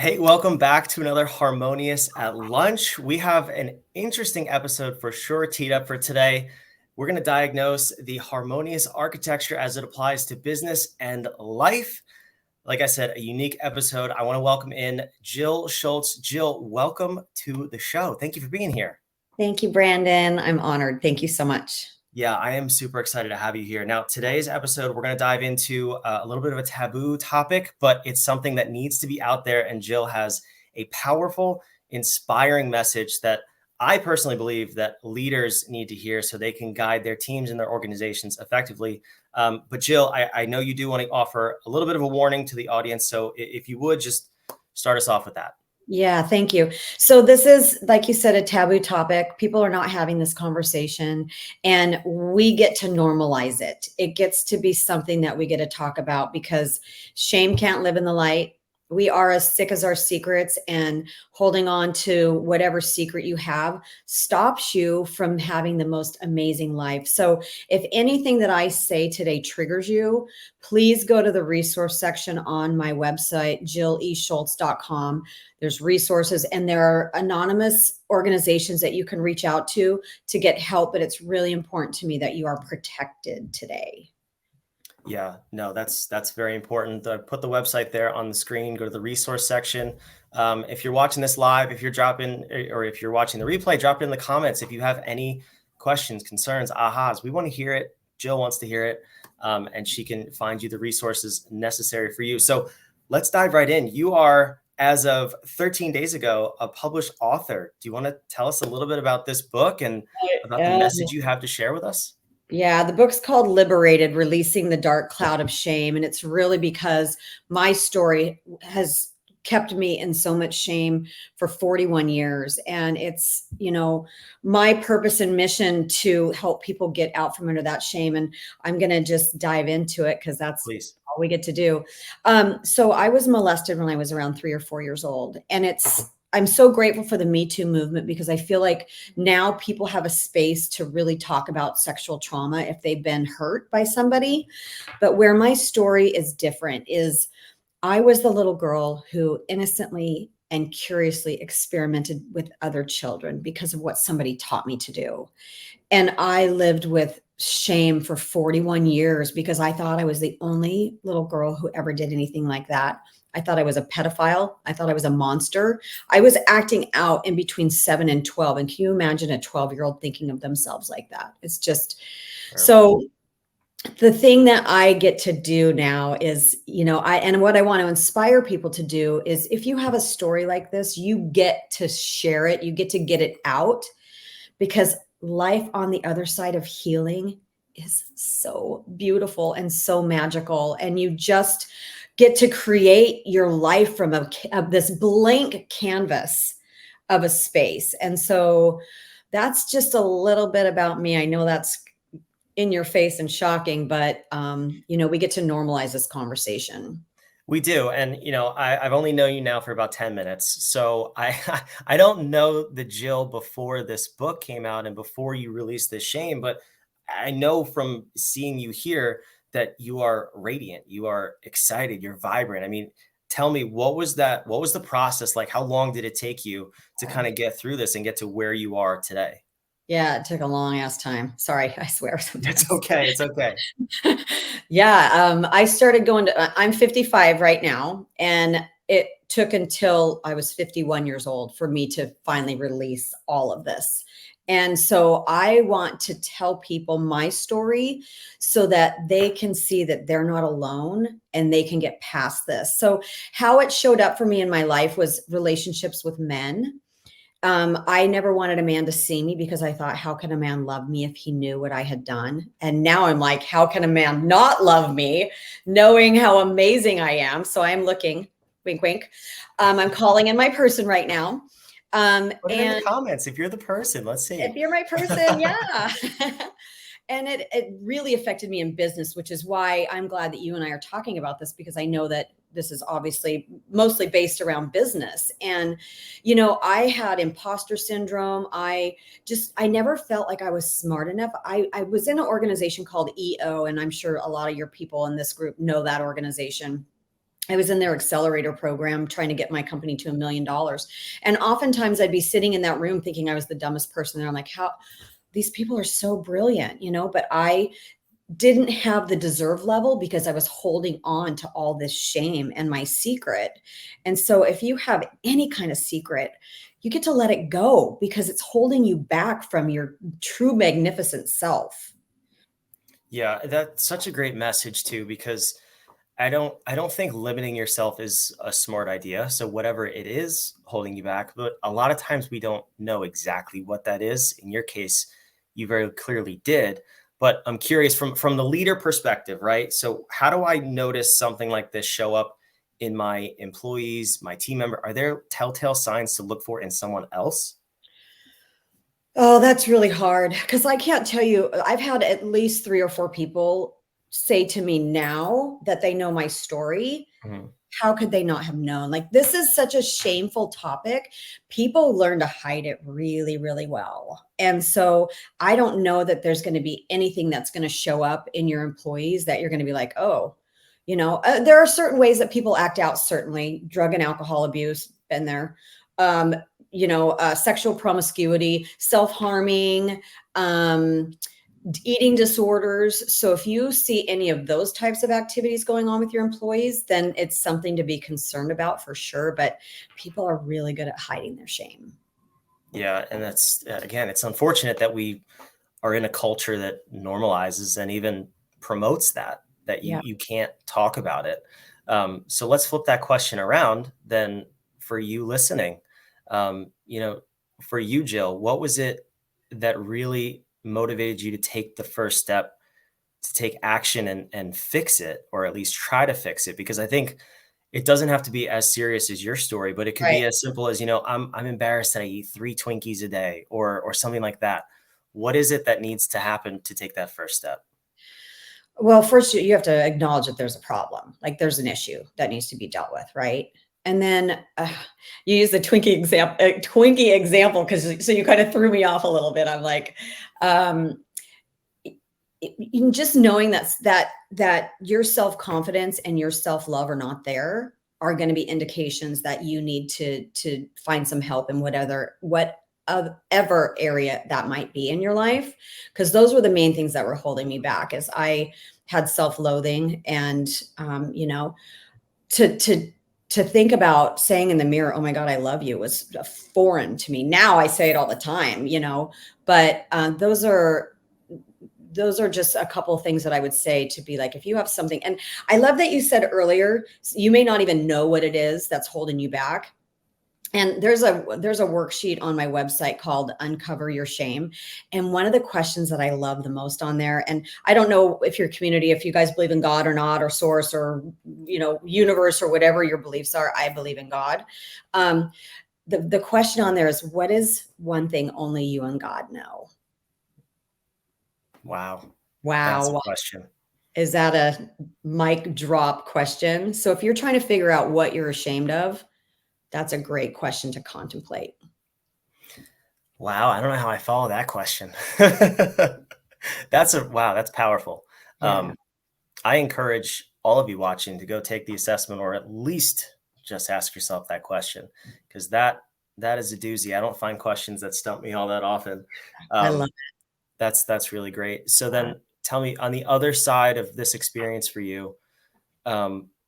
Hey, welcome back to another Harmonious at Lunch. We have an interesting episode for sure teed up for today. We're going to diagnose the harmonious architecture as it applies to business and life. Like I said, a unique episode. I want to welcome in Jill Schultz. Jill, welcome to the show. Thank you for being here. Thank you, Brandon. I'm honored. Thank you so much. Yeah, I am super excited to have you here. Now, today's episode, we're going to dive into a little bit of a taboo topic, but it's something that needs to be out there. And Jill has a powerful, inspiring message that I personally believe that leaders need to hear so they can guide their teams and their organizations effectively. But Jill, I know you do want to offer a little bit of a warning to the audience. So if you would just start us off with that. Yeah, thank you. So this is, like you said, a taboo topic. People are not having this conversation, and we get to normalize it. It gets to be something that we get to talk about because shame can't live in the light. We are as sick as our secrets, and holding on to whatever secret you have stops you from having the most amazing life. So if anything that I say today triggers you, please go to the resource section on my website, jilleschultz.com. There's resources, and there are anonymous organizations that you can reach out to get help. But it's really important to me that you are protected today. Yeah, no, that's very important. Put the website there on the screen. Go to the resource section. If you're watching this live, if you're if you're watching the replay, drop it in the comments. If you have any questions, concerns, ahas, we want to hear it. Jill wants to hear it, and she can find you the resources necessary for you. So let's dive right in. You are, as of 13 days ago, a published author. Do you want to tell us a little bit about this book and about the message you have to share with us? Yeah, the book's called Liberated, Releasing the Dark Cloud of Shame. And it's really because my story has kept me in so much shame for 41 years. And it's, my purpose and mission to help people get out from under that shame. And I'm going to just dive into it because that's all we get to do. So I was molested when I was around 3 or 4 years old. And I'm so grateful for the Me Too movement because I feel like now people have a space to really talk about sexual trauma if they've been hurt by somebody. But where my story is different is I was the little girl who innocently and curiously experimented with other children because of what somebody taught me to do. And I lived with shame for 41 years because I thought I was the only little girl who ever did anything like that. I thought I was a pedophile. I thought I was a monster. I was acting out in between 7 and 12. And can you imagine a 12-year-old thinking of themselves like that? It's just so. The thing that I get to do now is, and what I want to inspire people to do is if you have a story like this, you get to share it. You get to get it out because life on the other side of healing is so beautiful and so magical. And you just get to create your life from this blank canvas of a space. And so that's just a little bit about me. I know that's in your face and shocking, but we get to normalize this conversation. We do. And, I've only known you now for about 10 minutes. So I don't know the Jill before this book came out and before you released this shame, but I know from seeing you here that you are radiant, you are excited, you're vibrant. I mean, tell me, what was the process like? How long did it take you to kind of get through this and get to where you are today? Yeah, it took a long ass time. Sorry, I swear sometimes. It's okay. It's okay. Yeah, I started going to, I'm 55 right now, and it took until I was 51 years old for me to finally release all of this. And so I want to tell people my story so that they can see that they're not alone and they can get past this. So how it showed up for me in my life was relationships with men. I never wanted a man to see me because I thought, how can a man love me if he knew what I had done? And now I'm like, how can a man not love me knowing how amazing I am? So I'm looking, wink, wink. I'm calling in my person right now. Put it in the comments if you're the person. Let's see. If you're my person, yeah. And it really affected me in business, which is why I'm glad that you and I are talking about this, because I know that this is obviously mostly based around business. And, I had imposter syndrome. I never felt like I was smart enough. I was in an organization called EO, and I'm sure a lot of your people in this group know that organization. I was in their accelerator program trying to get my company to $1 million. And oftentimes I'd be sitting in that room thinking I was the dumbest person there. I'm like, how these people are so brilliant, but I didn't have the deserve level because I was holding on to all this shame and my secret. And so if you have any kind of secret, you get to let it go because it's holding you back from your true magnificent self. Yeah, that's such a great message too, because I don't think limiting yourself is a smart idea. So whatever it is holding you back, but a lot of times we don't know exactly what that is. In your case, you very clearly did. But I'm curious from the leader perspective, right? So how do I notice something like this show up in my employees, my team member? Are there telltale signs to look for in someone else? Oh, that's really hard because I can't tell you. I've had at least 3 or 4 people say to me now that they know my story. Mhm. How could they not have known? Like, this is such a shameful topic. People learn to hide it really, really well. And so I don't know that there's going to be anything that's going to show up in your employees that you're going to be like, oh, there are certain ways that people act out, certainly drug and alcohol abuse, been there. Um, Sexual promiscuity, self-harming, eating disorders. So if you see any of those types of activities going on with your employees, then it's something to be concerned about for sure. But people are really good at hiding their shame. Yeah, and that's again, it's unfortunate that we are in a culture that normalizes and even promotes that you Yeah. you can't talk about it. So let's flip that question around then for you listening. You know, for you, Jill, what was it that really motivated you to take the first step to take action and fix it, or at least try to fix it? Because I think it doesn't have to be as serious as your story, but it could Right. be as simple as, I'm embarrassed that I eat 3 Twinkies a day or something like that. What is it that needs to happen to take that first step? Well, first you have to acknowledge that there's a problem, like there's an issue that needs to be dealt with, right? And then you use the Twinkie example because so you kind of threw me off a little bit. I'm like, um, just knowing that your self-confidence and your self-love are not there are going to be indications that you need to find some help in whatever area that might be in your life, because those were the main things that were holding me back as I had self-loathing. And to to think about saying in the mirror, oh my god, I love you, was foreign to me. Now I say it all the time, but those are just a couple of things that I would say to be like, if you have something, and I love that you said earlier, you may not even know what it is that's holding you back. And there's a worksheet on my website called Uncover Your Shame. And one of the questions that I love the most on there, and I don't know if your community, if you guys believe in God or not, or source, or universe, or whatever your beliefs are, I believe in God. Um, the question on there is, what is one thing only you and God know? Wow. That's a Wow. question. Is that a mic drop question? So if you're trying to figure out what you're ashamed of, that's a great question to contemplate. Wow. I don't know how I follow that question. Wow. That's powerful. Yeah. Um, I encourage all of you watching to go take the assessment, or at least just ask yourself that question, because that is a doozy. I don't find questions that stump me all that often. I love Um, that's really great. So that. then tell me, on the other side of this experience for you,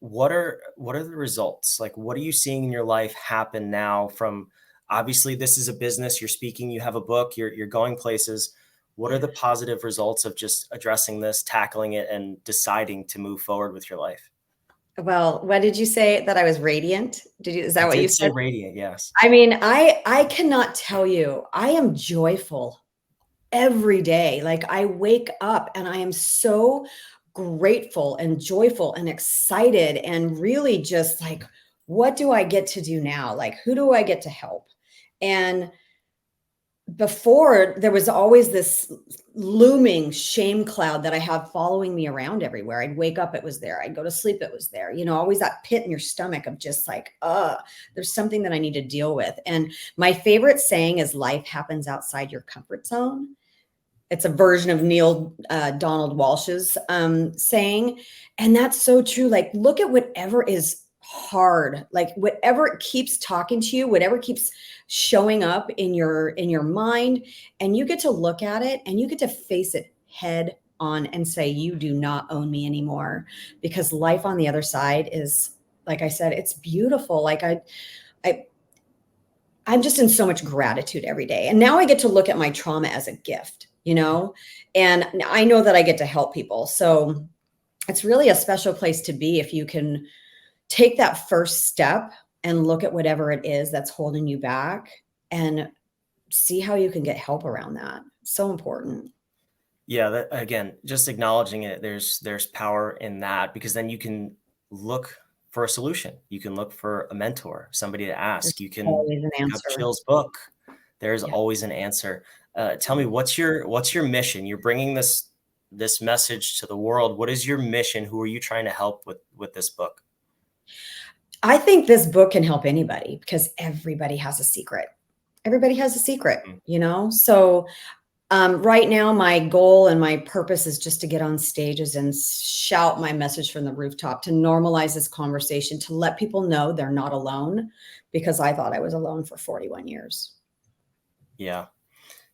what are the results? Like, what are you seeing in your life happen now from, obviously this is a business, you're speaking, you have a book, you're going places. What are the positive results of just addressing this, tackling it, and deciding to move forward with your life? Well, what did you say, that I was radiant? Is I that what you did say said? radiant, yes. I mean, I cannot tell you. I am joyful every day. Like, I wake up and I am so grateful and joyful and excited and really just like, what do I get to do now? Like, who do I get to help? And before, there was always this looming shame cloud that I have following me around everywhere. I'd wake up, it was there. I'd go to sleep, it was there. Always that pit in your stomach of just like, there's something that I need to deal with. And my favorite saying is, life happens outside your comfort zone. It's a version of Neil Donald Walsh's saying. And that's so true. Like, look at whatever is hard, like whatever keeps talking to you, whatever keeps showing up in your mind, and you get to look at it and you get to face it head on and say, you do not own me anymore, because life on the other side is, like I said, it's beautiful. Like I I'm just in so much gratitude every day. And now I get to look at my trauma as a gift, and I know that I get to help people. So it's really a special place to be if you can take that first step and look at whatever it is that's holding you back and see how you can get help around that. So important. Yeah, that, again, just acknowledging it, there's power in that, because then you can look for a solution. You can look for a mentor, somebody to There's ask. You can always an pick up answer. Jill's book. There's Yeah. always an answer. Tell me, what's your mission? You're bringing this message to the world. What is your mission? Who are you trying to help with this book? I think this book can help anybody because everybody has a secret. Everybody has a secret, Mm. So right now, my goal and my purpose is just to get on stages and shout my message from the rooftop, to normalize this conversation, to let people know they're not alone, because I thought I was alone for 41 years. Yeah.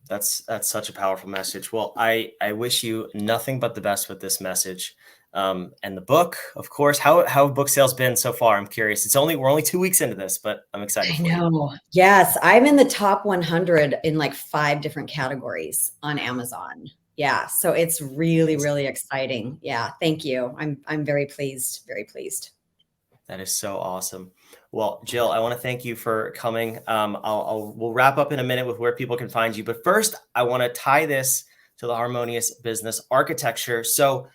That's such a powerful message. Well, I wish you nothing but the best with this message. And the book, of course. How have book sales been so far? I'm curious. We're only 2 weeks into this, but I'm excited I for you. know. Yes, I'm in the top 100 in like 5 different categories on Amazon. Yeah, so it's really, Nice. really exciting. Yeah, thank you. I'm very pleased, very pleased. That is so awesome. Well, Jill, I want to thank you for coming. We'll wrap up in a minute with where people can find you, but first, I want to tie this to the Harmonious business architecture. So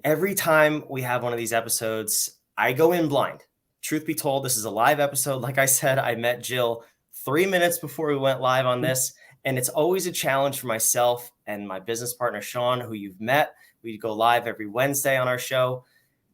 every time we have one of these episodes, I go in blind. Truth be told, this is a live episode. Like I said, I met Jill 3 minutes before we went live on this. And it's always a challenge for myself and my business partner, Sean, who you've met. We go live every Wednesday on our show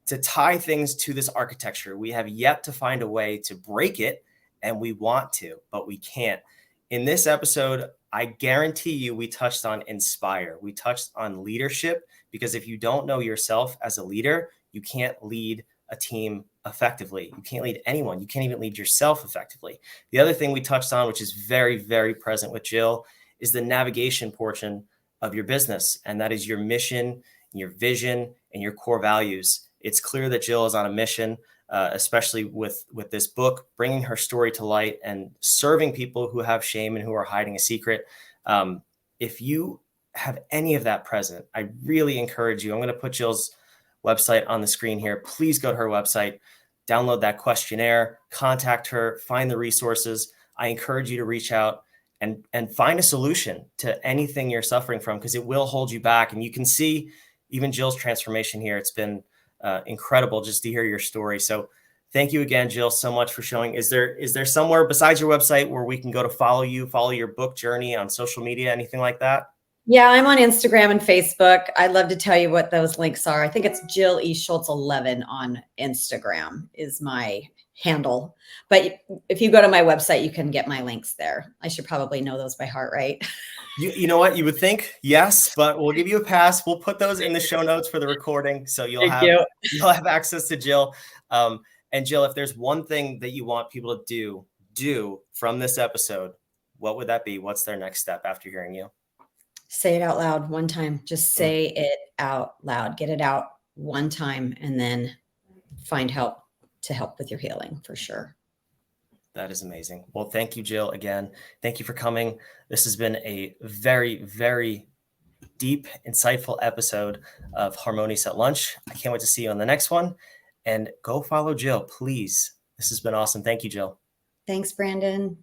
to tie things to this architecture. We have yet to find a way to break it, and we want to, but we can't. In this episode, I guarantee you we touched on inspire. We touched on leadership, because if you don't know yourself as a leader, you can't lead a team effectively. You can't lead anyone. You can't even lead yourself effectively. The other thing we touched on, which is very, very present with Jill, is the navigation portion of your business. And that is your mission, your vision, and your core values. It's clear that Jill is on a mission, especially with this book, bringing her story to light and serving people who have shame and who are hiding a secret. If you have any of that present, I really encourage you. I'm going to put Jill's website on the screen here. Please go to her website, download that questionnaire, contact her, find the resources. I encourage you to reach out and find a solution to anything you're suffering from, because it will hold you back. And you can see even Jill's transformation here. It's been incredible just to hear your story. So thank you again, Jill, so much for showing. Is there somewhere besides your website where we can go to follow your book journey on social media, anything like that? Yeah, I'm on Instagram and Facebook. I'd love to tell you what those links are. I think it's Jill E. Schultz 11 on Instagram is my handle. But if you go to my website, you can get my links there. I should probably know those by heart, right? You know what? You would think yes, but we'll give you a pass. We'll put those in the show notes for the recording, so you'll Thank have you. access to Jill. And Jill, if there's one thing that you want people to do from this episode, what would that be? What's their next step after hearing you? Say it out loud one time. Just say it out loud. Get it out one time, and then find help to help with your healing, for sure. That is amazing. Well, thank you, Jill, again. Thank you for coming. This has been a very, very deep, insightful episode of Harmonious at Lunch. I can't wait to see you on the next one. And go follow Jill, please. This has been awesome. Thank you, Jill. Thanks, Brandon.